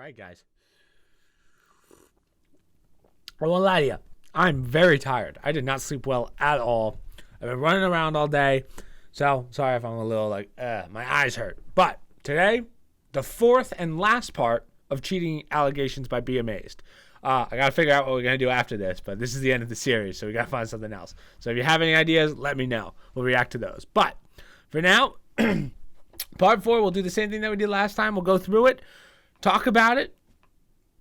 right, guys. I won't lie to you. I'm very tired. I did not sleep well at all. I've been running around all day. So, sorry if I'm a little my eyes hurt. But today, the fourth and last part of cheating allegations by Be Amazed. I got to figure out what we're going to do after this, but this is the end of the series, so we got to find something else. So if you have any ideas, let me know. We'll react to those. But for now, part 4, we'll do the same thing that we did last time. We'll go through it, talk about it.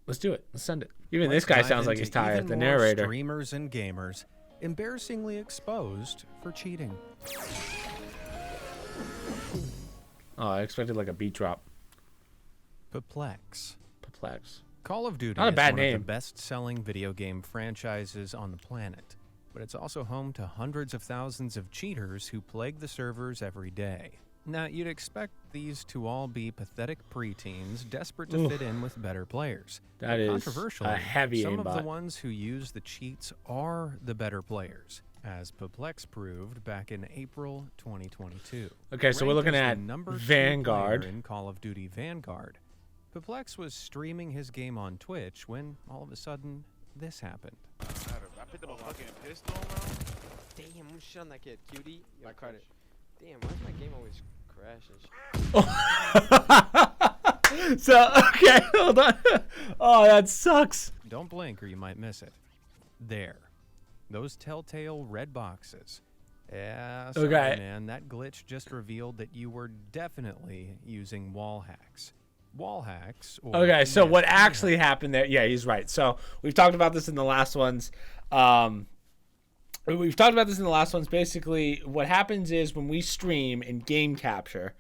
Let's do it. Let's send it. Even this guy sounds like he's tired, the narrator. Streamers and gamers embarrassingly exposed for cheating. Oh, I expected like a beat drop. Perplex. Call of Duty Not a is bad one name. of the best-selling video game franchises on the planet, but it's also home to hundreds of thousands of cheaters who plague the servers every day. Now, you'd expect these to all be pathetic preteens desperate to fit in with better players. That is Controversially, a heavy some aimbot. of the ones who use the cheats are the better players, as Perplex proved back in April 2022. Okay, so we're looking at number 2 Vanguard. player in Call of Duty Vanguard. Perplex was streaming his game on Twitch when all of a sudden this happened. I picked up a fucking pistol, bro. Damn, I'm shit on that kid, cutie. Yo, Carter. Damn, why does my game always crash and shit? So, okay, hold on. Oh, that sucks. Don't blink or you might miss it. There. Those telltale red boxes. Yeah, sorry, Okay. man. That glitch just revealed that you were definitely using wall hacks. Wall hacks. Or Okay, so what E.S.T actually happened there? Yeah, he's right. So we've talked about this in the last ones. Basically, what happens is when we stream in game capture,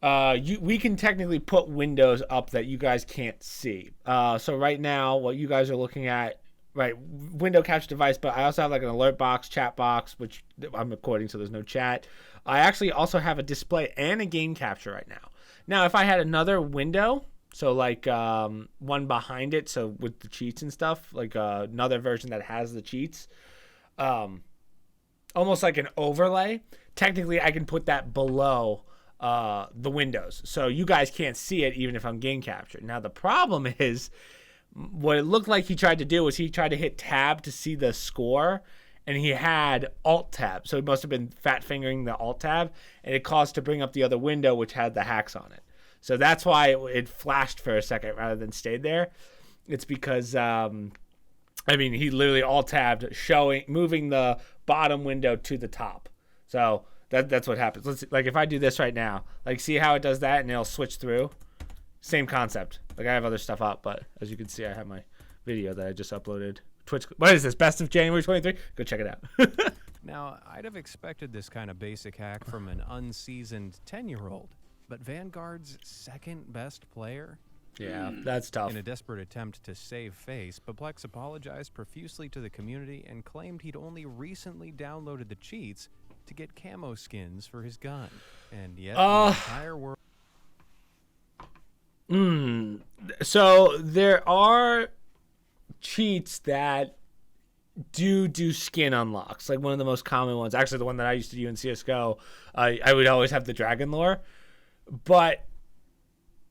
we can technically put windows up that you guys can't see. So right now, what you guys are looking at, right, window capture device, but I also have like an alert box, chat box, which I'm recording, so there's no chat. I actually also have a display and a game capture right now. Now, if I had another window, so like one behind it, so with the cheats and stuff, like another version that has the cheats, almost like an overlay, technically I can put that below the windows. So you guys can't see it even if I'm game captured. Now, the problem is what it looked like he tried to do was he tried to hit tab to see the score, and he had alt tab. So he must have been fat fingering the alt tab, and it caused to bring up the other window, which had the hacks on it. So that's why it flashed for a second rather than stayed there. It's because, he literally alt tabbed, moving the bottom window to the top. So that's what happens. Let's like if I do this right now, like see how it does that and it'll switch through. Same concept. Like I have other stuff up, but as you can see, I have my video that I just uploaded. Twitch. What is this? Best of January 23? Go check it out. Now, I'd have expected this kind of basic hack from an unseasoned 10-year-old, but Vanguard's second best player? Yeah, that's tough. In a desperate attempt to save face, Perplex apologized profusely to the community and claimed he'd only recently downloaded the cheats to get camo skins for his gun. And yet, the entire world... So there are cheats that do skin unlocks. Like one of the most common ones, actually the one that I used to do in CSGO, I would always have the dragon lore. But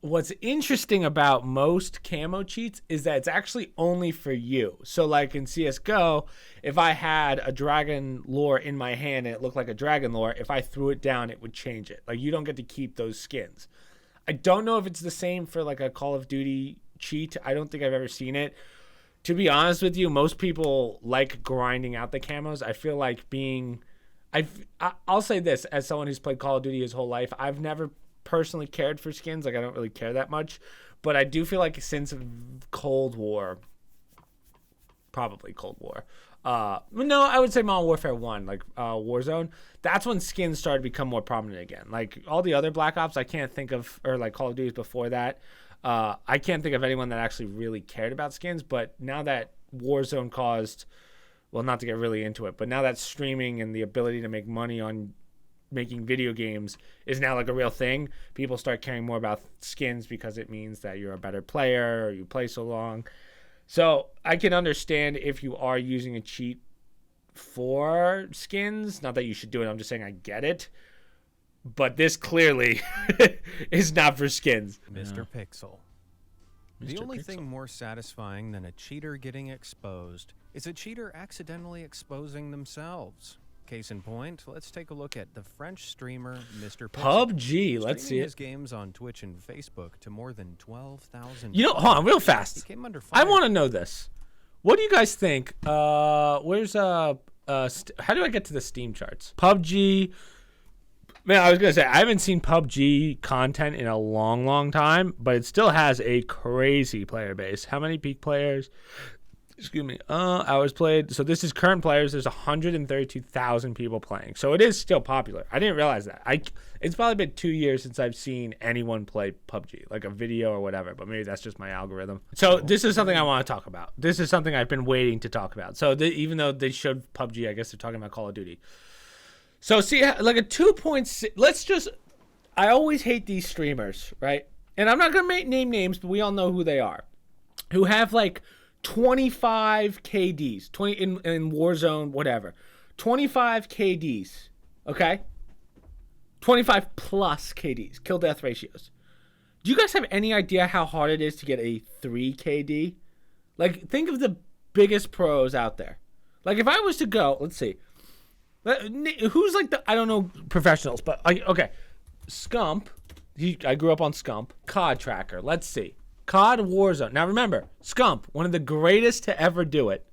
what's interesting about most camo cheats is that it's actually only for you. So like in CSGO, if I had a dragon lore in my hand and it looked like a dragon lore, if I threw it down, it would change it. Like you don't get to keep those skins. I don't know if it's the same for like a Call of Duty cheat. I don't think I've ever seen it. To be honest with you, most people like grinding out the camos. I feel like I'll say this as someone who's played Call of Duty his whole life, I've never personally cared for skins. Like I don't really care that much, but I do feel like since Cold War, probably Cold War, no, I would say Modern Warfare 1, like Warzone, that's when skins started to become more prominent again. Like all the other Black Ops I can't think of, or like Call of Duty before that, I can't think of anyone that actually really cared about skins. But now that Warzone caused, well, not to get really into it, but now that streaming and the ability to make money on making video games is now like a real thing, people start caring more about skins because it means that you're a better player or you play so long. So I can understand if you are using a cheat for skins. Not that you should do it. I'm just saying I get it. But this clearly is not for skins. Mr. Pixel. The Mr. only Pixel. thing more satisfying than a cheater getting exposed is a cheater accidentally exposing themselves. Case in point, let's take a look at the French streamer Mr. Pixel. PUBG. Let's see Streaming it. his games on Twitch and Facebook to more than 12,000. You know, hold on, real He fast. came under fire. I want to know this. What do you guys think? Where's how do I get to the Steam charts? PUBG. Man, I was gonna say I haven't seen PUBG content in a long, long time, but it still has a crazy player base. How many peak players? Excuse me. Hours played. So this is current players. There's 132,000 people playing. So it is still popular. I didn't realize that. It's probably been 2 years since I've seen anyone play PUBG, like a video or whatever. But maybe that's just my algorithm. So this is something I want to talk about. This is something I've been waiting to talk about. So even though they showed PUBG, I guess they're talking about Call of Duty. So see, like a 2.6. I always hate these streamers, right? And I'm not gonna name names, but we all know who they are, who have like 25 KDs, 20 in Warzone, whatever, 25 KDs, okay, 25 plus KDs, kill death ratios. Do you guys have any idea how hard it is to get a 3 KD? Like, think of the biggest pros out there. Like, if I was to go, let's see, who's like I don't know professionals, but okay, Scump. I grew up on Scump. COD Tracker. Let's see. COD Warzone. Now remember, Scump, one of the greatest to ever do it.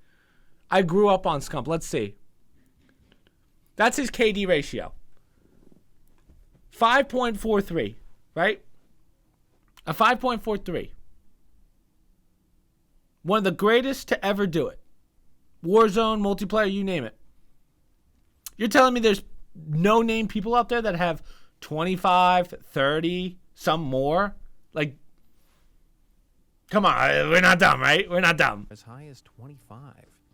I grew up on Scump. Let's see. That's his KD ratio. 5.43, right? A 5.43. One of the greatest to ever do it. Warzone, multiplayer, you name it. You're telling me there's no-name people out there that have 25, 30, some more? Like, come on, we're not dumb, right? We're not dumb. As high as 25.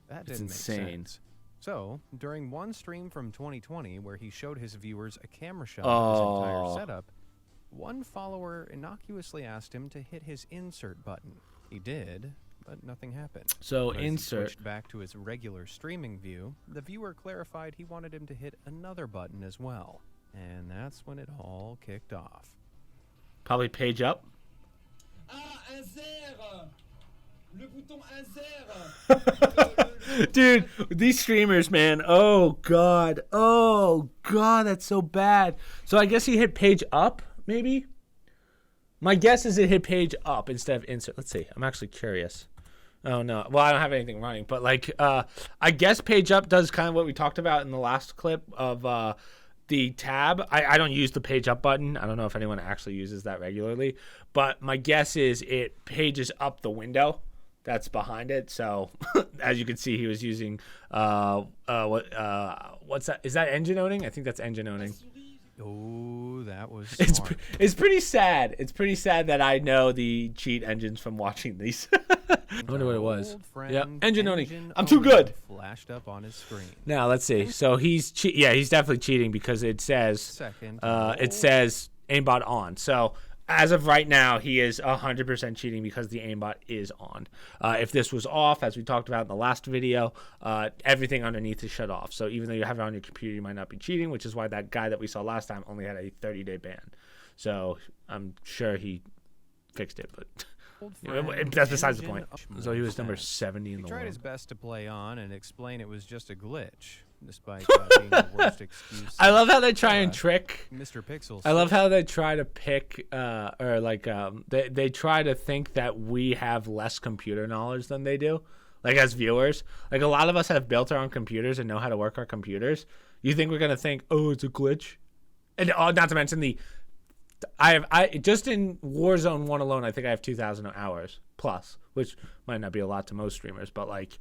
That It's didn't insane. make sense. So, during one stream from 2020 where he showed his viewers a camera shot of his entire setup, one follower innocuously asked him to hit his insert button. He did, but nothing happened. So But as he insert. switched back to his regular streaming view, the viewer clarified he wanted him to hit another button as well. And that's when it all kicked off. Probably page up. Le bouton insert. Dude, these streamers, man. Oh god, that's so bad. So I guess he hit page up, maybe. My guess is it hit page up instead of insert. Let's see. I'm actually curious. Oh no. Well, I don't have anything running, but like, I guess page up does kind of what we talked about in the last clip of the tab. I don't use the page up button. I don't know if anyone actually uses that regularly, but my guess is it pages up the window that's behind it. So as you can see, he was using what's that? Is that engine owning? I think that's engine owning. Oh, that was It's smart. it's pretty sad. It's pretty sad that I know the cheat engines from watching these. I wonder what it was. Old friend, Yep, engine owning. I'm too good. Flashed up on his screen. Now let's see. So he's he's definitely cheating because it says Second. it says aimbot on. So as of right now, he is 100% cheating because the aimbot is on. If this was off, as we talked about in the last video, everything underneath is shut off. So even though you have it on your computer, you might not be cheating, which is why that guy that we saw last time only had a 30-day ban. So I'm sure he fixed it, but Old that's besides the engine point. So he was number 70 in He the tried world. his best to play on and explain it was just a glitch, despite being the worst excuse. I love how they try and Uh, trick. Mr. Pixel. I love how they try to pick, or like, they try to think that we have less computer knowledge than they do. Like as viewers, like a lot of us have built our own computers and know how to work our computers. You think we're gonna think, oh, it's a glitch, and not to mention I just in Warzone 1 alone, I think I have 2,000 hours plus, which might not be a lot to most streamers, but like,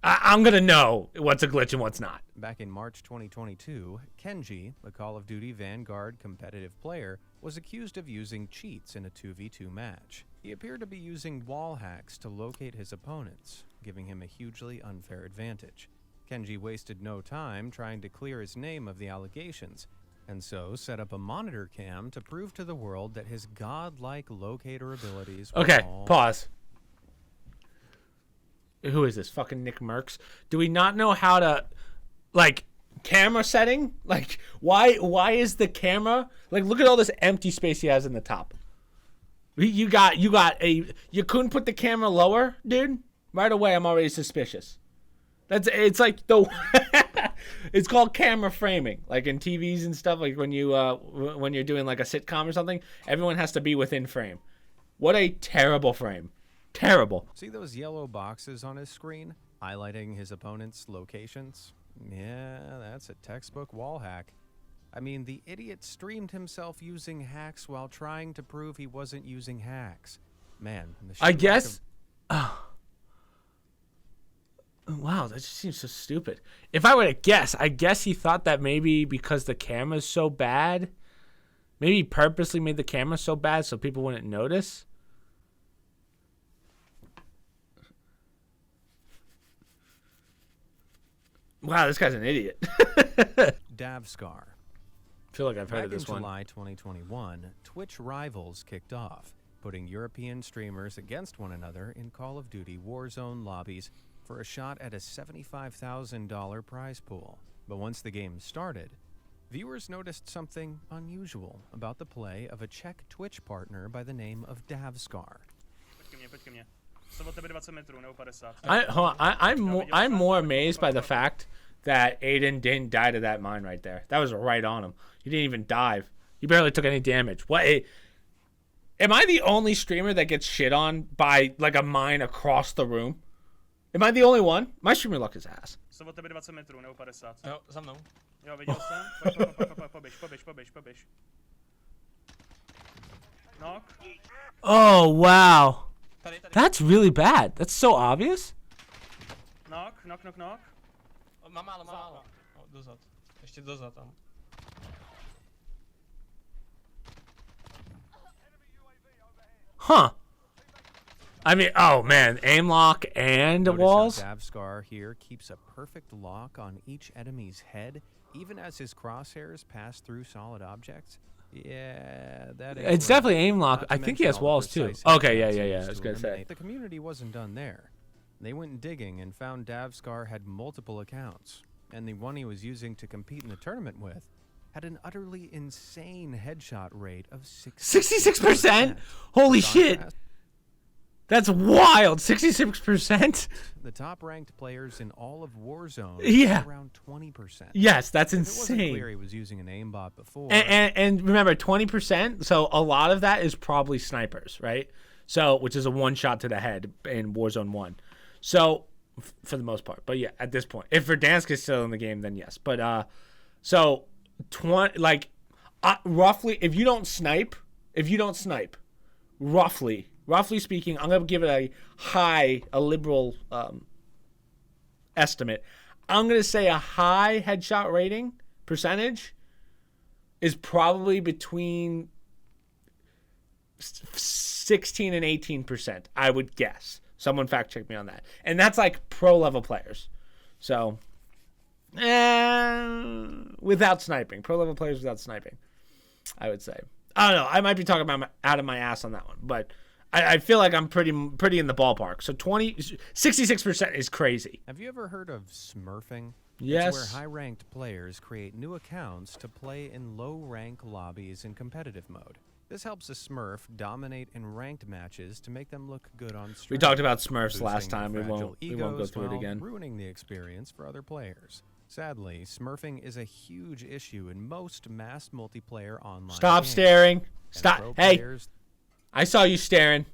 I'm gonna know what's a glitch and what's not. Back in March 2022, Kenji, the Call of Duty Vanguard competitive player, was accused of using cheats in a 2v2 match. He appeared to be using wall hacks to locate his opponents, giving him a hugely unfair advantage. Kenji wasted no time trying to clear his name of the allegations, and so set up a monitor cam to prove to the world that his godlike locator abilities were Okay, all pause. Who is this? Fucking Nick Merckx? Do we not know how to, like, camera setting? Like, why is the camera, like, look at all this empty space he has in the top. You couldn't put the camera lower, dude? Right away, I'm already suspicious. It's like it's called camera framing, like in TVs and stuff. Like when you're doing like a sitcom or something, everyone has to be within frame. What a terrible frame. Terrible. See those yellow boxes on his screen highlighting his opponent's locations? Yeah, that's a textbook wall hack. I mean, the idiot streamed himself using hacks while trying to prove he wasn't using hacks. Man, I guess. Wow, that just seems so stupid. If I were to guess, I guess he thought that maybe because the camera's so bad, maybe he purposely made the camera so bad so people wouldn't notice. Wow, this guy's an idiot. Davskar. I feel like I've heard of this in one. July 2021, Twitch Rivals kicked off, putting European streamers against one another in Call of Duty Warzone lobbies for a shot at a $75,000 prize pool. But once the game started, viewers noticed something unusual about the play of a Czech Twitch partner by the name of Davskar. I'm more amazed by the fact that Aiden didn't die to that mine right there. That was right on him. He didn't even dive. He barely took any damage. What? Am I the only streamer that gets shit on by like a mine across the room? Am I the only one? My streamer luck is ass. Jsem od tebe 20 metrů, nebo 50. Jo, za mnou. Jo, viděl jsem. Poběž. Knock. Oh, wow. Tady. That's really bad. That's so obvious. Knock. Mám málo. O, dozad. Ještě dozad tam. Huh. I mean, oh man, aim lock and Notice walls. how Davskar here keeps a perfect lock on each enemy's head, even as his crosshairs pass through solid objects. Yeah, that ain't It's right. definitely aim lock. Not to I think he mention has all the walls too. precise Okay, headshots he yeah. used I was to gonna say. eliminate. The community wasn't done there. They went digging and found Davskar had multiple accounts, and the one he was using to compete in the tournament with had an utterly insane headshot rate of 66%. Holy shit. That's wild. 66%. The top-ranked players in all of Warzone Yeah. were around 20%. Yes, that's If it wasn't insane. clear he was using an aimbot before. And remember, 20%. So a lot of that is probably snipers, right? So which is a one shot to the head in Warzone 1. So for the most part, but yeah, at this point, if Verdansk is still in the game, then yes. But so 20 roughly, if you don't snipe, roughly speaking, I'm gonna give it a liberal estimate. I'm gonna say a high headshot rating percentage is probably between 16 and 18%. I would guess. Someone fact check me on that, and that's like pro level players. So, without sniping, pro level players without sniping, I would say. I don't know. I might be talking about out of my ass on that one, but I feel like I'm pretty in the ballpark. So 66% is crazy. Have you ever heard of smurfing? Yes. It's where high-ranked players create new accounts to play in low-rank lobbies in competitive mode. This helps a smurf dominate in ranked matches to make them look good on stream. We talked about Smurfs boosting last their time. We fragile won't go egos through it while again. ruining the experience for other players. Sadly, smurfing is a huge issue in most mass multiplayer online Stop games. staring. And Stop. pro Hey, players- I saw you staring.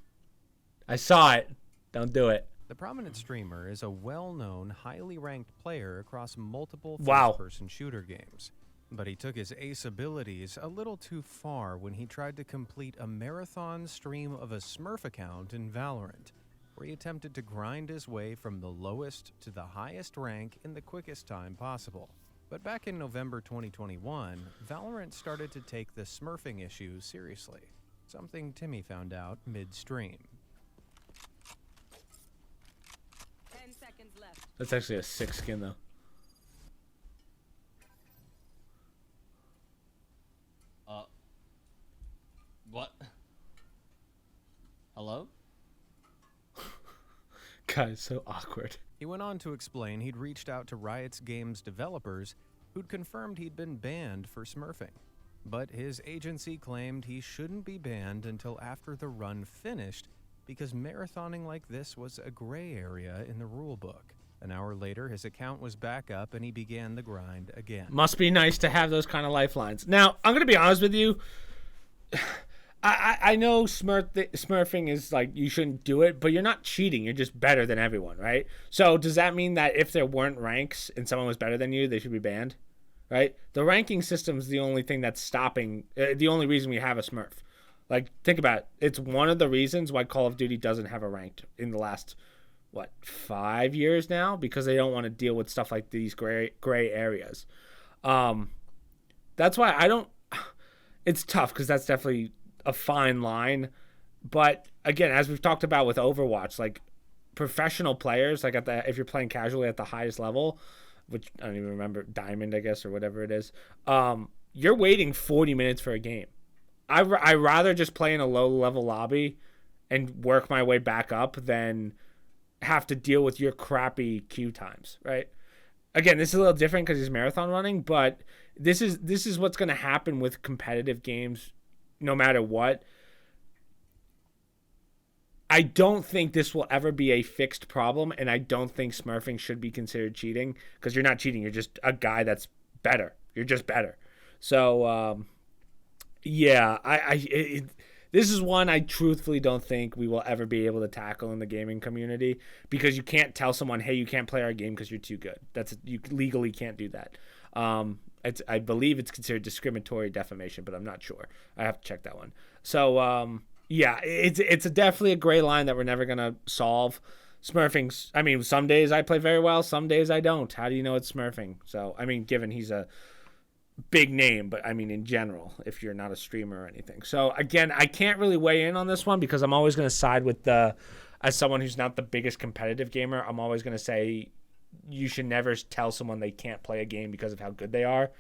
I saw it. Don't do it. The prominent streamer is a well-known, highly ranked player across multiple Wow. first-person shooter games. But he took his ace abilities a little too far when he tried to complete a marathon stream of a Smurf account in Valorant, where he attempted to grind his way from the lowest to the highest rank in the quickest time possible. But back in November 2021, Valorant started to take the smurfing issue seriously, something Timmy found out mid-stream. 10 seconds left. That's actually a sick skin, though. What? Hello? God, so awkward. He went on to explain he'd reached out to Riot's games developers, who'd confirmed he'd been banned for smurfing. But his agency claimed he shouldn't be banned until after the run finished because marathoning like this was a gray area in the rulebook. An hour later, his account was back up and he began the grind again. Must be nice to have those kind of lifelines. Now, I'm going to be honest with you. I know smurfing is like you shouldn't do it, but you're not cheating. You're just better than everyone, right? So does that mean that if there weren't ranks and someone was better than you, they should be banned, right? The ranking system is the only thing that's stopping, the only reason we have a smurf. Like, think about it. It's one of the reasons why Call of Duty doesn't have a ranked in the last, 5 years now? Because they don't want to deal with stuff like these gray areas. That's why I don't... It's tough because that's definitely a fine line. But, again, as we've talked about with Overwatch, like, professional players, like if you're playing casually at the highest level, which I don't even remember, Diamond, I guess, or whatever it is, you're waiting 40 minutes for a game. I'd rather just play in a low-level lobby and work my way back up than have to deal with your crappy queue times, right? Again, this is a little different because he's marathon running, but this is what's going to happen with competitive games no matter what. I don't think this will ever be a fixed problem, and I don't think smurfing should be considered cheating because you're not cheating. You're just a guy that's better. You're just better. So, yeah, this is one I truthfully don't think we will ever be able to tackle in the gaming community because you can't tell someone, hey, you can't play our game because you're too good. You legally can't do that. I believe it's considered discriminatory defamation, but I'm not sure. I have to check that one. So, yeah, it's definitely a gray line that we're never going to solve. Smurfing, I mean, some days I play very well, some days I don't. How do you know it's smurfing? So, I mean, given he's a big name, but I mean in general, if you're not a streamer or anything. So again, I can't really weigh in on this one because I'm always going to side with as someone who's not the biggest competitive gamer, I'm always going to say you should never tell someone they can't play a game because of how good they are,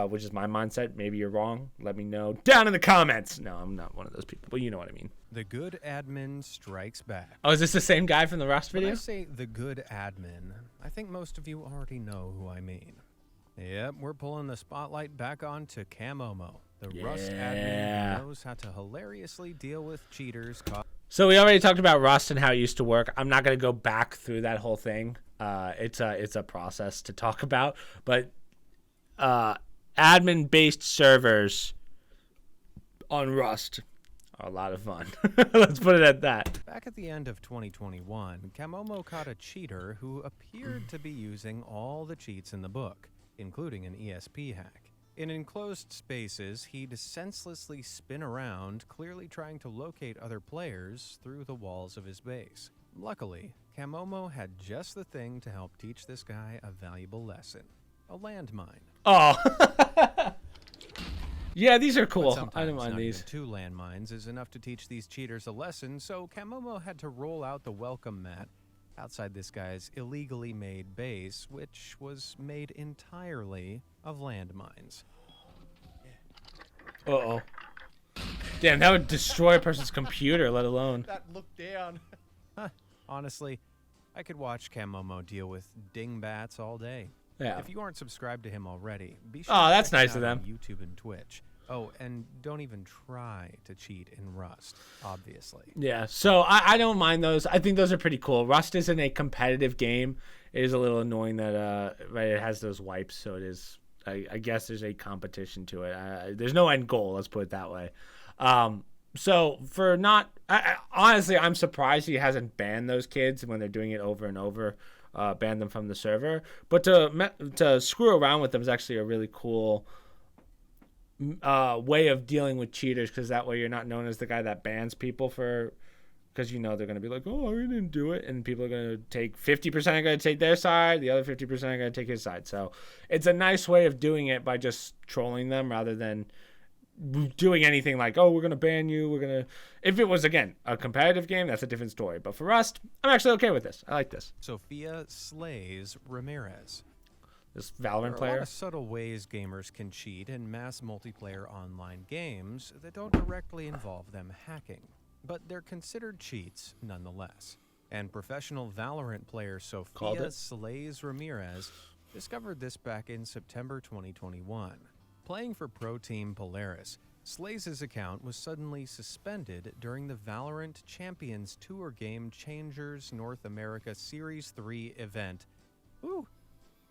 which is my mindset. Maybe you're wrong. Let me know down in the comments. No, I'm not one of those people, but you know what I mean. The good admin strikes back. Oh, is this the same guy from the Rust video? When I say the good admin, I think most of you already know who I mean. Yep, we're pulling the spotlight back on to Camomo, the Rust admin who knows how to hilariously deal with cheaters. So we already talked about Rust and how it used to work. I'm not going to go back through that whole thing. It's a process to talk about. But admin-based servers on Rust are a lot of fun. Let's put it at that. Back at the end of 2021, Camomo caught a cheater who appeared to be using all the cheats in the book, including an E.S.T hack. In enclosed spaces, he'd senselessly spin around, clearly trying to locate other players through the walls of his base. Luckily, Camomo had just the thing to help teach this guy a valuable lesson: a landmine. Oh. Yeah, these are But cool. I sometimes don't mind not these. even 2 landmines is enough to teach these cheaters a lesson, so Camomo had to roll out the welcome mat outside this guy's illegally made base, which was made entirely of landmines. Uh-oh. Damn, that would destroy a person's computer, let alone... That look down. Honestly, I could watch Camomo deal with dingbats all day. Yeah. If you aren't subscribed to him already, be sure Oh, to that's check him nice of out them. on YouTube and Twitch. Oh, and don't even try to cheat in Rust, obviously. Yeah, so I don't mind those. I think those are pretty cool. Rust isn't a competitive game. It is a little annoying that right, it has those wipes, so it is... I guess there's a competition to it. There's no end goal, let's put it that way. So for not... honestly, I'm surprised he hasn't banned those kids when they're doing it over and over. Ban them from the server. But to screw around with them is actually a really cool... way of dealing with cheaters, because that way you're not known as the guy that bans people for, because you know they're going to be like, oh, we didn't do it, and people are going to take 50% are going to take their side, the other 50% are going to take his side. So it's a nice way of doing it by just trolling them rather than doing anything like, oh, we're going to ban you, we're going to... If it was, again, a competitive game, that's a different story. But for Rust, I'm actually okay with this. I like this. Sophia slays Ramirez. This There Valorant are a lot player. of subtle ways gamers can cheat in mass multiplayer online games that don't directly involve them hacking, but they're considered cheats nonetheless. And professional Valorant player Called Sophia it. Slays Ramirez discovered this back in September 2021. Playing for pro team Polaris, Slays' account was suddenly suspended during the Valorant Champions Tour Game Changers North America Series 3 event. Ooh.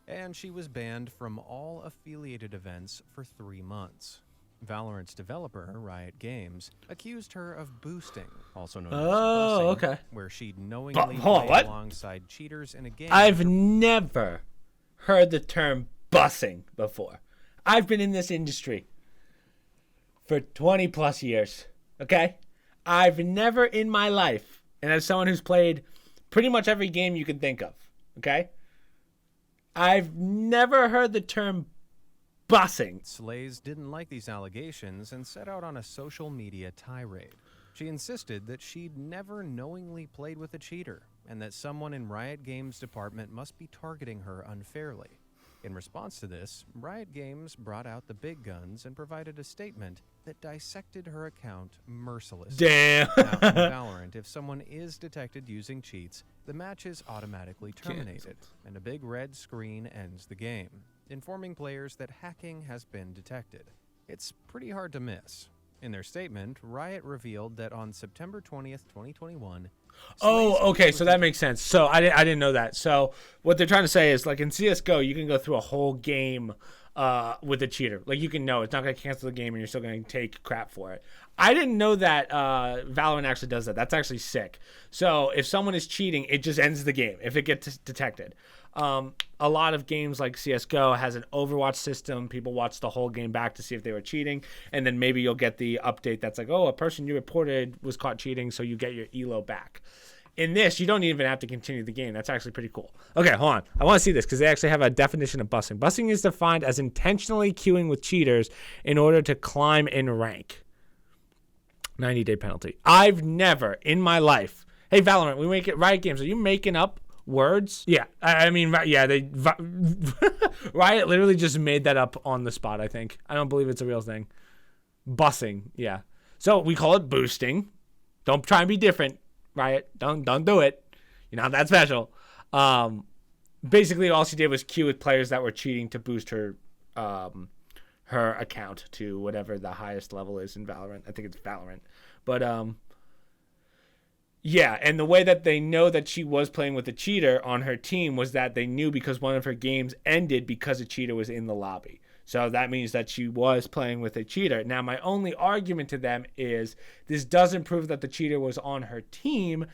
And she was banned from all affiliated events for 3 months. Valorant's developer, Riot Games, accused her of boosting, also known as Oh, bussing, okay. where she'd knowingly hold on, played what? alongside cheaters in a game. I've never heard the term bussing before. I've been in this industry for 20 plus years, okay? I've never in my life, and as someone who's played pretty much every game you can think of, okay? I've never heard the term bussing. Slays didn't like these allegations and set out on a social media tirade. She insisted that she'd never knowingly played with a cheater and that someone in Riot Games' department must be targeting her unfairly. In response to this, Riot Games brought out the big guns and provided a statement that dissected her account mercilessly. Damn. Now, in Valorant, if someone is detected using cheats, the match is automatically terminated, and a big red screen ends the game, informing players that hacking has been detected. It's pretty hard to miss. In their statement, Riot revealed that on September 20th, 2021... Oh, okay, so that makes sense. So I didn't know that. So what they're trying to say is, like, in CSGO, you can go through a whole game with a cheater. Like, you can know it's not going to cancel the game and you're still going to take crap for it. I didn't know that Valorant actually does that. That's actually sick. So if someone is cheating, it just ends the game if it gets detected. A lot of games like CSGO has an Overwatch system. People watch the whole game back to see if they were cheating. And then maybe you'll get the update that's like, oh, a person you reported was caught cheating, so you get your elo back. In this, you don't even have to continue the game. That's actually pretty cool. Okay, hold on. I want to see this because they actually have a definition of bussing. Bussing is defined as intentionally queuing with cheaters in order to climb in rank. 90-day penalty. I've never in my life. Hey, Valorant, we make it Riot Games. Are you making up words? Yeah, I mean, yeah, Riot literally just made that up on the spot, I think. I don't believe it's a real thing. Bussing, yeah. So we call it boosting. Don't try and be different, Riot. Don't do it. You're not that special. Basically, all she did was queue with players that were cheating to boost her her account to whatever the highest level is in Valorant. I think it's Valorant. But yeah, and the way that they know that she was playing with a cheater on her team was that they knew because one of her games ended because a cheater was in the lobby. So that means that she was playing with a cheater. Now, my only argument to them is this doesn't prove that the cheater was on her team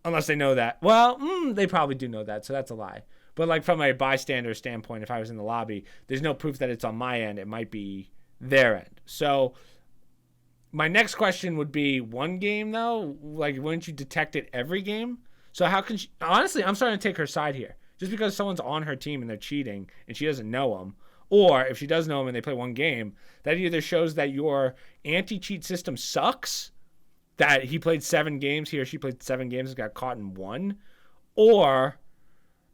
unless they know that. Well, they probably do know that, so that's a lie. But like from a bystander standpoint, if I was in the lobby, there's no proof that it's on my end. It might be their end. So my next question would be one game, though? Like, wouldn't you detect it every game? So how can she... Honestly, I'm starting to take her side here. Just because someone's on her team and they're cheating and she doesn't know them, or if she does know them and they play one game, that either shows that your anti-cheat system sucks, that he played 7 games, he or she played 7 games and got caught in 1, or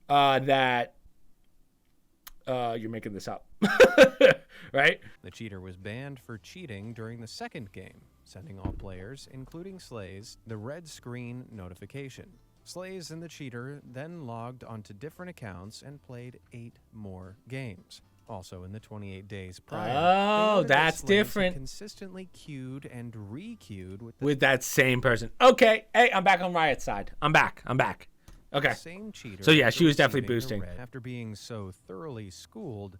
that you're making this up. Right? The cheater was banned for cheating during the second game, sending all players, including Slays, the red screen notification. Slays and the cheater then logged onto different accounts and played 8 more games. Also, in the 28 days prior, oh, that's Slays had different. consistently queued and re-queued with that same person. Okay, hey, I'm back on Riot's side. I'm back. Okay. Same cheater. So yeah, she was definitely receiving the boosting. red. After being so thoroughly schooled,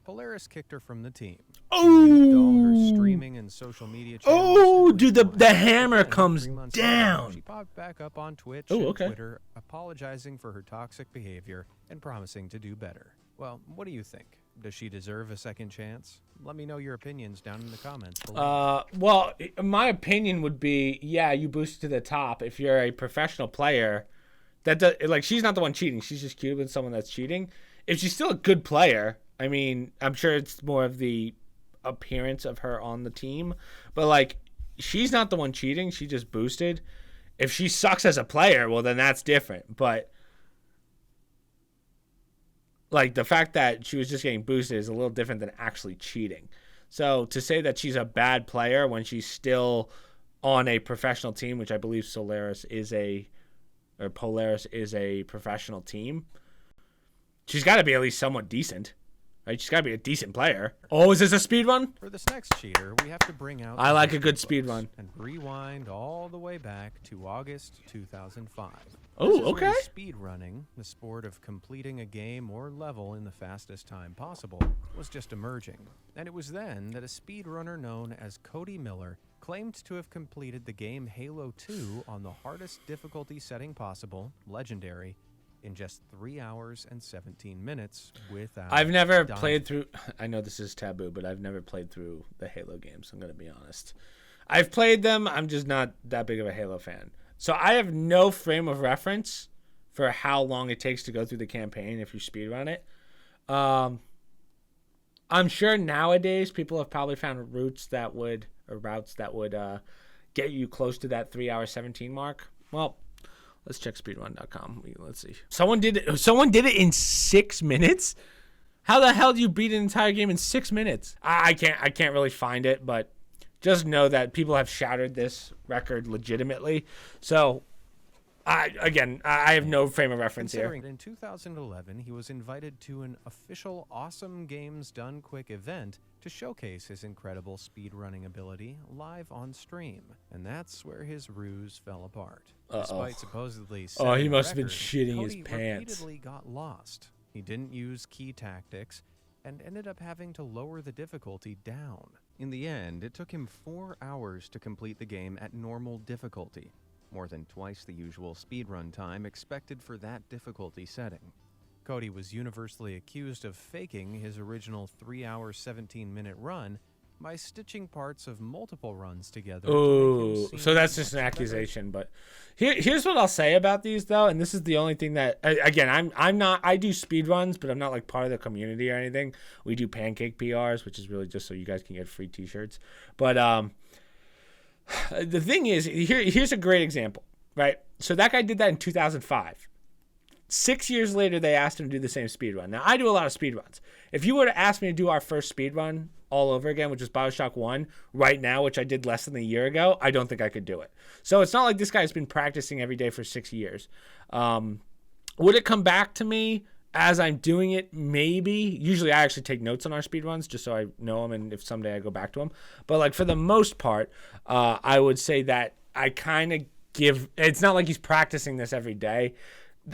Polaris kicked her from the team. Oh! She nuked all her streaming and social media channels. Oh, and dude, was the forced hammer to comes 3 months down. later, she popped back up on Twitch Oh, and okay. Twitter, apologizing for her toxic behavior and promising to do better. Well, what do you think? Does she deserve a second chance? Let me know your opinions down in the comments below. Well, my opinion would be, yeah, you boost to the top if you're a professional player. Like, she's not the one cheating. She's just queued with someone that's cheating. If she's still a good player, I mean, I'm sure it's more of the appearance of her on the team. But, like, she's not the one cheating. She just boosted. If she sucks as a player, well, then that's different. But, like, the fact that she was just getting boosted is a little different than actually cheating. So, to say that she's a bad player when she's still on a professional team, which I believe Polaris is a professional team, she's got to be at least somewhat decent, Right? She's got to be a decent player. Oh, is this a speed run? For this next cheater, we have to bring out I the like a history good speed books run. and rewind all the way back to August 2005. Oh, This is okay. when speed running, the sport of completing a game or level in the fastest time possible, was just emerging. And it was then that a speedrunner known as Cody Miller claimed to have completed the game Halo 2 on the hardest difficulty setting possible, Legendary, in just 3 hours and 17 minutes without I've never dying. played through. I know this is taboo, but I've never played through the Halo games. I'm going to be honest. I've played them. I'm just not that big of a Halo fan. So I have no frame of reference for how long it takes to go through the campaign if you speedrun it. I'm sure nowadays people have probably found routes that would get you close to that 3 hour 17 mark. Well, let's check speedrun.com. Let's see. Someone did it in 6 minutes. How the hell do you beat an entire game in 6 minutes? I can't really find it, but just know that people have shattered this record legitimately. So, I have no frame of reference here. Considering in 2011, he was invited to an official Awesome Games Done Quick event to showcase his incredible speedrunning ability live on stream. And that's where his ruse fell apart. Despite supposedly He setting a must have been record, shitting his Cody pants. repeatedly got lost. He didn't use key tactics and ended up having to lower the difficulty down. In the end, it took him 4 hours to complete the game at normal difficulty, more than twice the usual speedrun time expected for that difficulty setting. Cody was universally accused of faking his original 3 hour 17-minute run by stitching parts of multiple runs together. Oh, so that's just an accusation. But here's what I'll say about these though, and this is the only thing that again I do speed runs, but I'm not like part of the community or anything. We do pancake PRs, which is really just so you guys can get free T-shirts. But the thing is, here's a great example, right? So that guy did that in 2005. 6 years later, they asked him to do the same speed run. Now, I do a lot of speed runs. If you were to ask me to do our first speed run all over again, which is Bioshock 1, right now, which I did less than a year ago, I don't think I could do it. So it's not like this guy's been practicing every day for 6 years. Would it come back to me as I'm doing it? Maybe. Usually I actually take notes on our speed runs just so I know them and if someday I go back to them. But like for the most part, I would say that I kind of it's not like he's practicing this every day.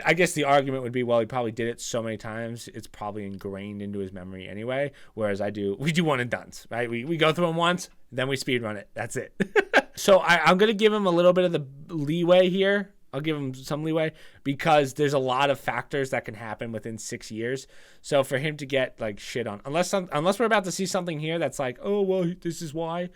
I guess the argument would be, well, he probably did it so many times, it's probably ingrained into his memory anyway. Whereas we do one and dones, right? We go through them once, then we speed run it. That's it. So I'm going to give him a little bit of the leeway here. I'll give him some leeway because there's a lot of factors that can happen within 6 years. So for him to get like shit on, unless we're about to see something here that's like, oh, well, this is why,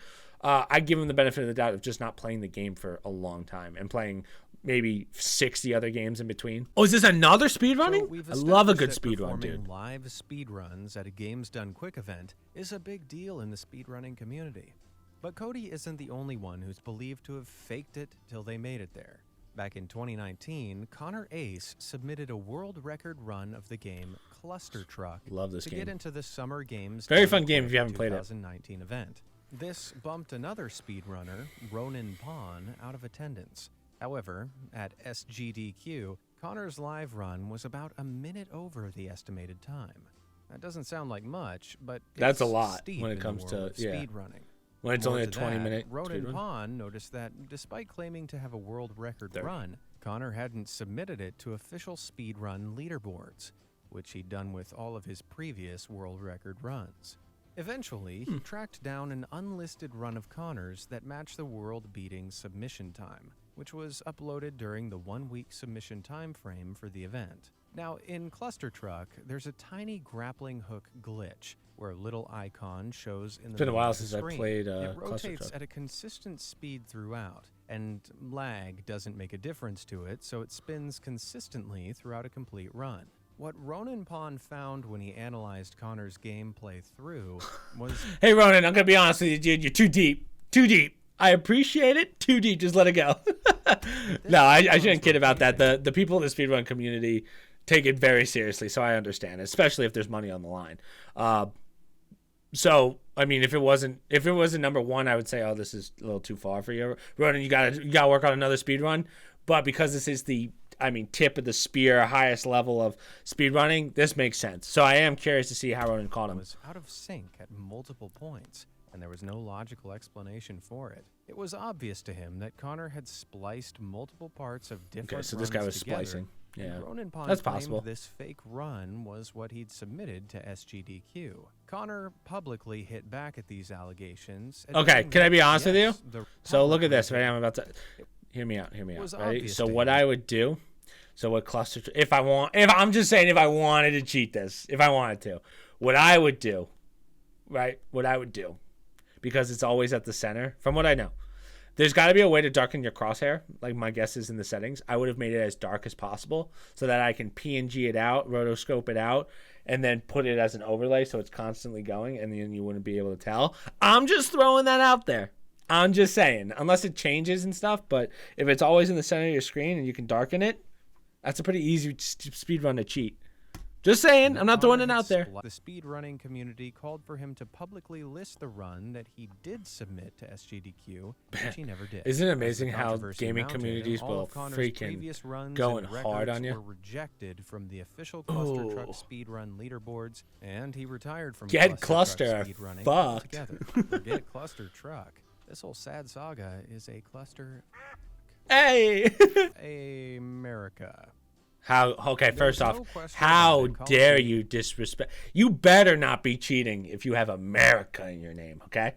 I give him the benefit of the doubt of just not playing the game for a long time and playing maybe 60 other games in between. Oh, is this another speedrunning? I love a good speedrun, dude. Live speedruns at a Games Done Quick event is a big deal in the speedrunning community. But Cody isn't the only one who's believed to have faked it till they made it there. Back in 2019, Connor Ace submitted a world record run of the game Cluster Truck Love this to game. get into the Summer Games Very Done fun game Quick if you haven't played it. 2019 event. This bumped another speedrunner, Ronan Pawn, out of attendance. However, at SGDQ, Connor's live run was about a minute over the estimated time. That doesn't sound like much, but That's a it's lot steep when it in the comes to- world of yeah. speedrunning. When it's More only a to 20-minute Ronan speedrun. Pawn noticed that despite claiming to have a world record There. run, Connor hadn't submitted it to official speedrun leaderboards, which he'd done with all of his previous world record runs. Eventually, he tracked down an unlisted run of Connor's that matched the world-beating submission time, which was uploaded during the 1-week submission time frame for the event. Now, in Cluster Truck, there's a tiny grappling hook glitch where a little icon shows in the It's been a middle while of the since I screen. played It Cluster rotates Truck. at a consistent speed throughout, and lag doesn't make a difference to it, so it spins consistently throughout a complete run. What Ronan Pawn found when he analyzed Connor's gameplay through was Hey, Ronan, I'm going to be honest with you, dude. You're too deep. Too deep. I appreciate it. Too deep. Just let it go. No, I shouldn't kid about that. The people in the speedrun community take it very seriously, so I understand, especially if there's money on the line. So, I mean, if it wasn't number one, I would say, oh, this is a little too far for you. Ronan, you gotta work on another speedrun. But because this is the tip of the spear, highest level of speed running, this makes sense. So I am curious to see how Ronan caught him. Was out of sync at multiple points, and there was no logical explanation for it. It was obvious to him that Connor had spliced multiple parts of different Okay, so this guy runs was together, splicing. and Yeah, Ronan Pond that's claimed possible. this fake run was what he'd submitted to SGDQ. Connor publicly hit back at these allegations. Okay, admitting can I that, be honest with you? yes, the So look at public this. Right, record I'm about to hear me out. was Right. obvious So to what him. I would do. So what cluster? If I'm just saying, if I wanted to cheat this, if I wanted to, what I would do, right? What I would do, because it's always at the center. From what I know, there's got to be a way to darken your crosshair. Like my guess is in the settings, I would have made it as dark as possible so that I can PNG it out, rotoscope it out, and then put it as an overlay so it's constantly going, and then you wouldn't be able to tell. I'm just throwing that out there. I'm just saying, unless it changes and stuff, but if it's always in the center of your screen and you can darken it, that's a pretty easy speed run to cheat. Just saying, I'm not throwing it out there. The speedrunning community called for him to publicly list the run that he did submit to SGDQ, which he never did. Isn't it As the amazing how controversy gaming mounted, communities all will of Connor's freaking previous runs going and hard on records you? were rejected from the official Cluster Truck Ooh. speedrun leaderboards, and he retired from Get Cluster Cluster speedrunning fucked. altogether. Forget Cluster Truck. This whole sad saga is a cluster Hey! America. How? Okay, first There's off, no question how about it. Call of dare Duty- you disrespect? You better not be cheating if you have America in your name, okay?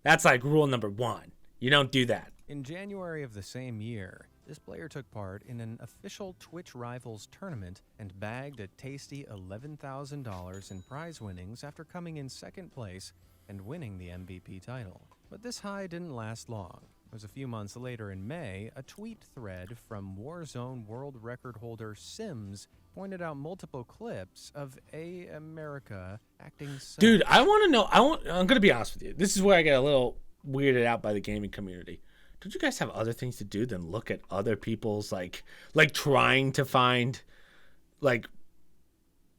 That's like rule number 1. You don't do that. In January of the same year, this player took part in an official Twitch Rivals tournament and bagged a tasty $11,000 in prize winnings after coming in second place and winning the MVP title. But this high didn't last long. It was a few months later in May, a tweet thread from Warzone world record holder Sims pointed out multiple clips of America acting sus. Dude, I want to know. I'm going to be honest with you. This is where I get a little weirded out by the gaming community. Don't you guys have other things to do than look at other people's like trying to find like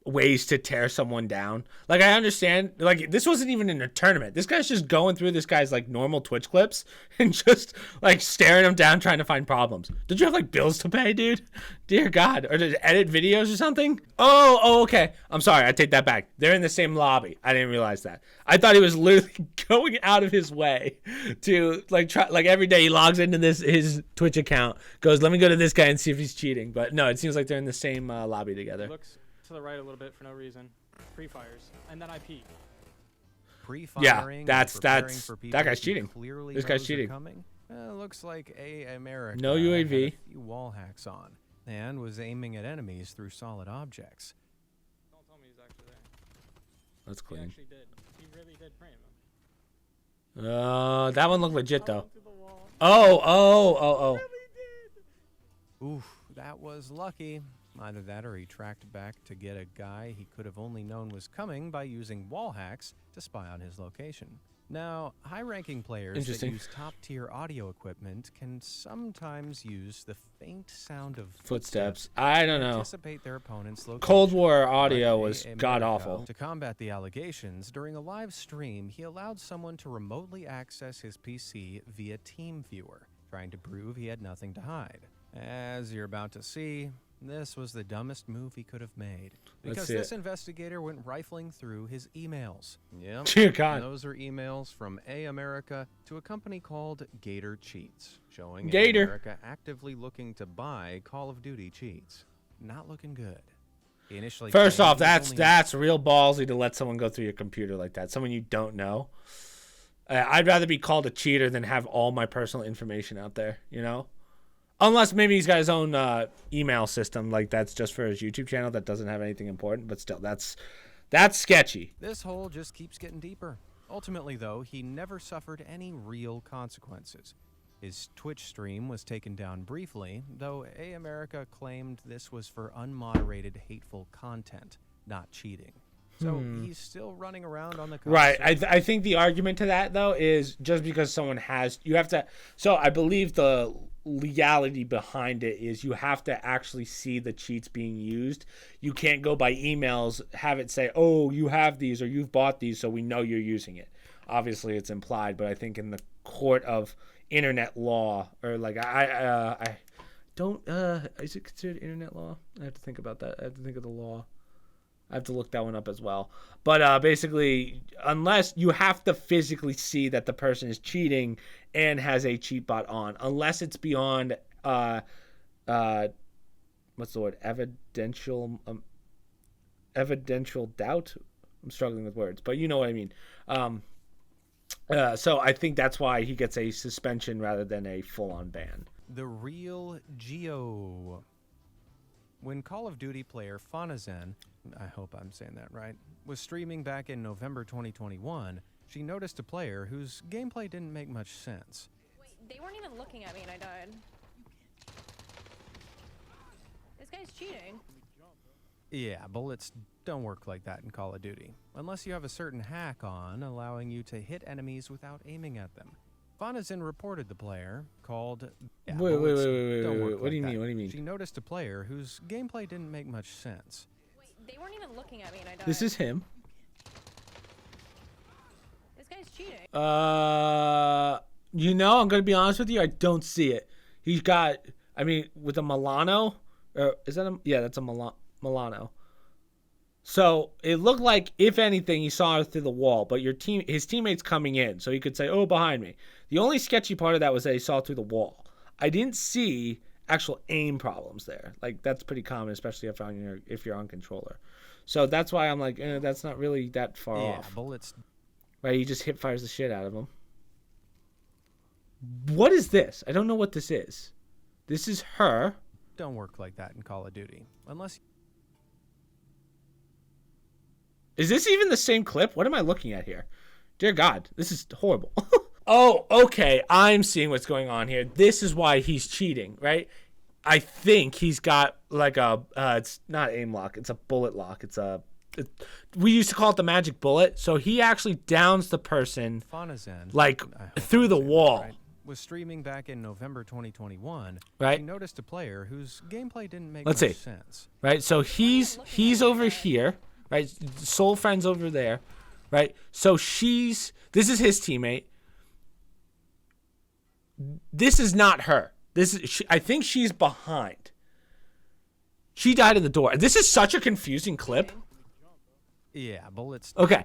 ways to tear someone down? Like, I understand, like, this wasn't even in a tournament. This guy's just going through this guy's like normal Twitch clips and just like staring him down, trying to find problems. Did you have like bills to pay, dude? Dear God. Or to edit videos or something? Oh, okay. I'm sorry. I take that back. They're in the same lobby. I didn't realize that. I thought he was literally going out of his way to like try, like every day he logs into his Twitch account, goes, let me go to this guy and see if he's cheating. But no, it seems like they're in the same lobby together. Looks to the right a little bit for no reason. Pre-fires. And then I peek. Pre-firing and that's- preparing for that people guy's who cheating. clearly This guy's knows are cheating. coming. Looks like America No had UAV. a few wall hacks on and was aiming at enemies through solid objects. Don't tell me he's actually there. That's He clean. actually did. He really did frame him. That one looked legit though. To the wall. Oh. Oof, that was lucky. Either that or he tracked back to get a guy he could have only known was coming by using wall hacks to spy on his location. Now, high-ranking players that Interesting. use top-tier audio equipment can sometimes use the faint sound of Footsteps. I don't to know. anticipate their opponent's location. Cold War audio But was America, god awful. To combat the allegations, during a live stream, he allowed someone to remotely access his PC via TeamViewer, trying to prove he had nothing to hide. As you're about to see, this was the dumbest move he could have made. Because see this it. investigator went rifling through his emails. Yep. Dear God. Those are emails from America to a company called Gator Cheats, showing Gator. America actively looking to buy Call of Duty cheats. Not looking good. He initially First claimed off, he only- that's real ballsy to let someone go through your computer like that. Someone you don't know. I'd rather be called a cheater than have all my personal information out there, you know? Unless maybe he's got his own email system, like that's just for his YouTube channel that doesn't have anything important, but still, that's sketchy. This hole just keeps getting deeper. Ultimately, though, he never suffered any real consequences. His Twitch stream was taken down briefly, though America claimed this was for unmoderated hateful content, not cheating. So he's still running around on the Right. console. I think the argument to that, though, is just because someone has, you have to, so I believe the legality behind it is you have to actually see the cheats being used. You can't go by emails, have it say, oh, you have these or you've bought these, so we know you're using it. Obviously, it's implied, but I think in the court of internet law, or like don't is it considered internet law? I have to think about that. I have to think of the law. I have to look that one up as well. But basically, unless you have to physically see that the person is cheating and has a cheat bot on, unless it's beyond what's the word? Evidential doubt. I'm struggling with words, but you know what I mean. So I think that's why he gets a suspension rather than a full-on ban. The real Geo. When Call of Duty player Fanazen, I hope I'm saying that right, was streaming back in November 2021, she noticed a player whose gameplay didn't make much sense. Wait, they weren't even looking at me and I died. This guy's cheating. Yeah, bullets don't work like that in Call of Duty, unless you have a certain hack on allowing you to hit enemies without aiming at them. Fanazen reported the player, called... Yeah, Wait. don't work What do you like mean? that. What do you mean? She noticed a player whose gameplay didn't make much sense. Wait, they weren't even looking at me and I died. This is him. This guy's cheating. You know, I'm gonna be honest with you. I don't see it. He's got. I mean, with a Milano, or is that a? Yeah, that's a Milano. So it looked like, if anything, he saw it through the wall. But his teammates coming in, so he could say, "Oh, behind me." The only sketchy part of that was that he saw it through the wall. I didn't see actual aim problems there. Like, that's pretty common, especially if you're on controller. So that's why I'm like, that's not really that far off. Bullets. Right, he just hip fires the shit out of him. What is this? I don't know what this is. This is her. Don't work like that in Call of Duty, unless... Is this even the same clip? What am I looking at here? Dear God, this is horrible. Oh, okay. I'm seeing what's going on here. This is why he's cheating, right? I think he's got like it's not aim lock. It's a bullet lock. We used to call it the magic bullet. So he actually downs the person Fanazen, like through the wall. Right, was streaming back in November 2021. Right. She noticed a player whose gameplay didn't make Let's much see. sense. Right. So he's over here. Right. Soul Friend's over there. Right. So this is his teammate. This is not her. I think she's behind. She died in the door. This is such a confusing clip. Yeah, bullets. Okay.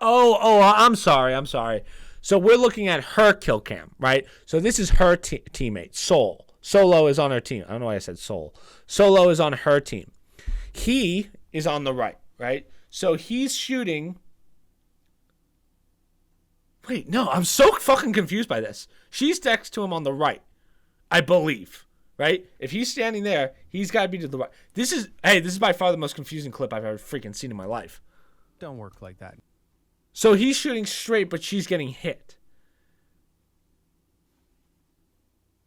Oh, I'm sorry. So we're looking at her kill cam, right? So this is her teammate, Soul. Solo is on her team. I don't know why I said Soul. Solo is on her team. He is on the right? So he's shooting. Wait, no, I'm so fucking confused by this. She's next to him on the right, I believe, right? If he's standing there, he's got to be to the right. This is by far the most confusing clip I've ever freaking seen in my life. Don't work like that. So he's shooting straight, but she's getting hit.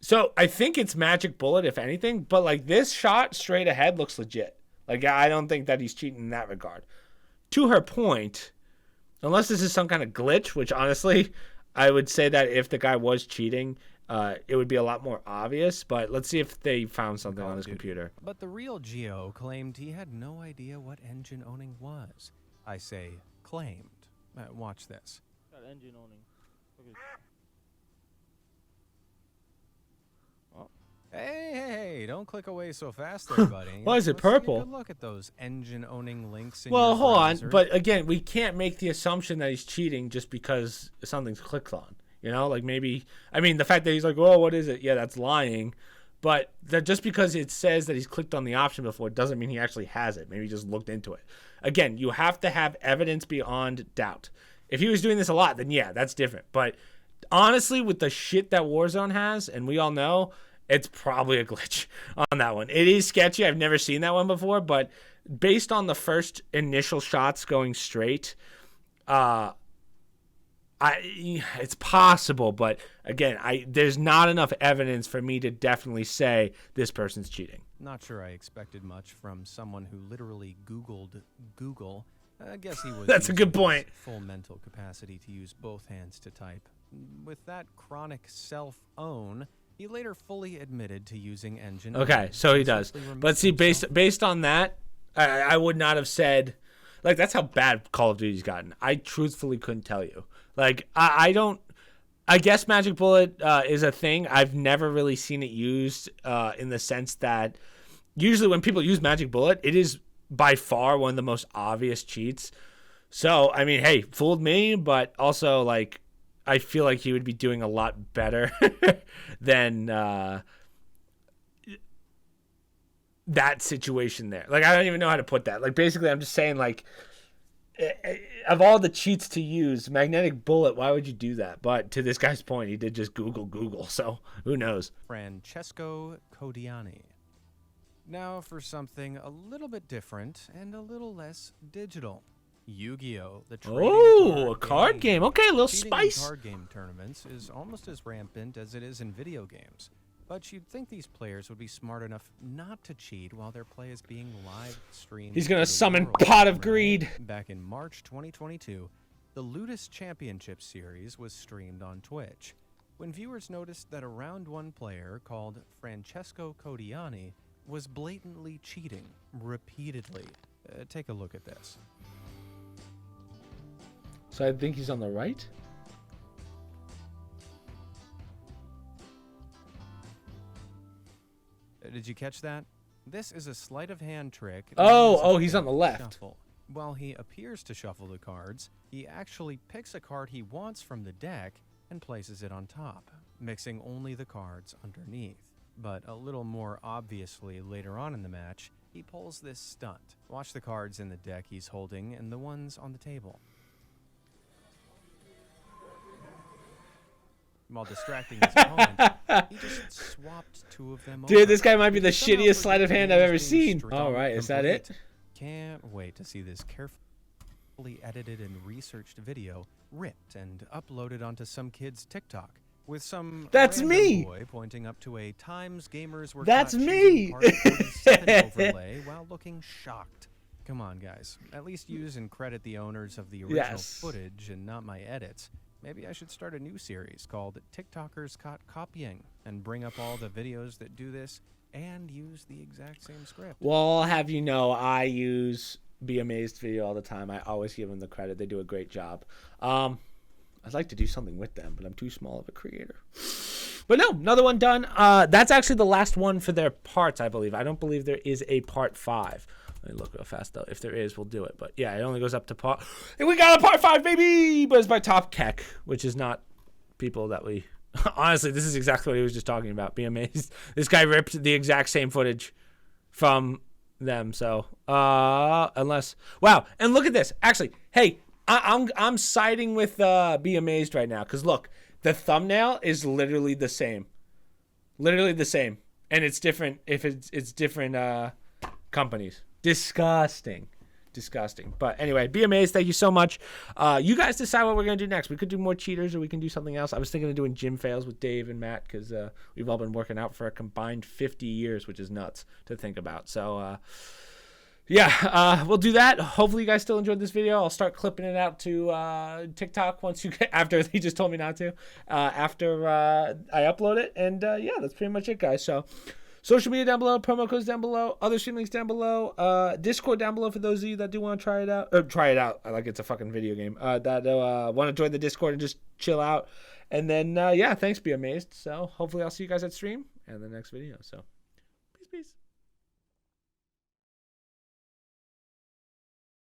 So I think it's magic bullet, if anything, but like this shot straight ahead looks legit. Like, I don't think that he's cheating in that regard. To her point, unless this is some kind of glitch, which honestly, I would say that if the guy was cheating, it would be a lot more obvious. But let's see if they found something on his computer. But the real Geo claimed he had no idea what engine owning was. I say claimed. Watch this. Got engine owning. Okay. Hey, don't click away so fast there, buddy. Why is it Let's take a purple? good look at those engine-owning links in Well, your hold on. browser. But again, we can't make the assumption that he's cheating just because something's clicked on. You know, like maybe, I mean, the fact that he's like, oh, what is it? Yeah, that's lying. But that just because it says that he's clicked on the option before doesn't mean he actually has it. Maybe he just looked into it. Again, you have to have evidence beyond doubt. If he was doing this a lot, then yeah, that's different. But honestly, with the shit that Warzone has, and we all know, it's probably a glitch on that one. It is sketchy. I've never seen that one before, but based on the first initial shots going straight, it's possible. But again, there's not enough evidence for me to definitely say this person's cheating. Not sure I expected much from someone who literally Googled Google. I guess he was. That's a using good point. his full mental capacity to use both hands to type. With that chronic self-own, He later fully admitted to using engine. Okay, only, so he and does. simply removed But see, himself based on that, I would not have said, like, that's how bad Call of Duty's gotten. I truthfully couldn't tell you. Like, I don't. I guess Magic Bullet is a thing. I've never really seen it used in the sense that usually when people use Magic Bullet, it is by far one of the most obvious cheats. So, I mean, hey, fooled me, but also, like, I feel like he would be doing a lot better than that situation there. Like, I don't even know how to put that. Like, basically, I'm just saying, like, of all the cheats to use, Magnetic Bullet, why would you do that? But to this guy's point, he did just Google, so who knows? Francesco Codiani. Now for something a little bit different and a little less digital. Yu-Gi-Oh! The trading Oh, a card game. Okay, a little Cheating spice. in card game tournaments is almost as rampant as it is in video games. But you'd think these players would be smart enough not to cheat while their play is being live streamed. He's gonna to the summon world. Pot of Right? Greed. Back in March 2022, the Ludus Championship Series was streamed on Twitch, when viewers noticed that a round one player called Francesco Codiani was blatantly cheating repeatedly. Take a look at this. So I think he's on the right. Did you catch that? This is a sleight of hand trick. Oh, he's on the left. Shuffle. While he appears to shuffle the cards, he actually picks a card he wants from the deck and places it on top, mixing only the cards underneath. But a little more obviously later on in the match, he pulls this stunt. Watch the cards in the deck he's holding and the ones on the table. While distracting his opponent, he just swapped two of them over. Dude, this guy might be the He somehow shittiest sleight of forgot hand he I've was ever being seen. stripped All right, is that it? complete. Can't wait to see this carefully edited and researched video ripped and uploaded onto some kid's TikTok with some That's random me. boy pointing up to a Times Gamers Were That's Caught me. Cheating Part 47 overlay while looking shocked. Come on, guys. At least use and credit the owners of the original Yes. footage and not my edits. Maybe I should start a new series called TikTokers Caught Copying and bring up all the videos that do this and use the exact same script. Well, I'll have you know, I use Be Amazed video all the time. I always give them the credit. They do a great job. I'd like to do something with them, but I'm too small of a creator. But no, another one done. That's actually the last one for their parts, I believe. I don't believe there is a part 5. Let me look real fast, though. If there is, we'll do it. But yeah, it only goes up to part... And we got a part 5, baby! But it's by Top Keck, which is not people that we... Honestly, this is exactly what he was just talking about. Be amazed. This guy ripped the exact same footage from them. So, unless... Wow, and look at this. Actually, hey, I'm siding with Be Amazed right now. Because look, the thumbnail is literally the same. Literally the same. And it's different if it's different companies. Disgusting. But anyway, Be Amazed. Thank you so much. You guys decide what we're going to do next. We could do more cheaters or we can do something else. I was thinking of doing gym fails with Dave and Matt because we've all been working out for a combined 50 years, which is nuts to think about. So, yeah, we'll do that. Hopefully you guys still enjoyed this video. I'll start clipping it out to TikTok once you get, after he just told me not to, after I upload it. And yeah, that's pretty much it, guys. So social media down below, promo codes down below, other stream links down below, Discord down below for those of you that do want to try it out. Like it's a fucking video game. That want to join the Discord and just chill out. And then, yeah, thanks, Be Amazed. So hopefully I'll see you guys at stream and the next video. So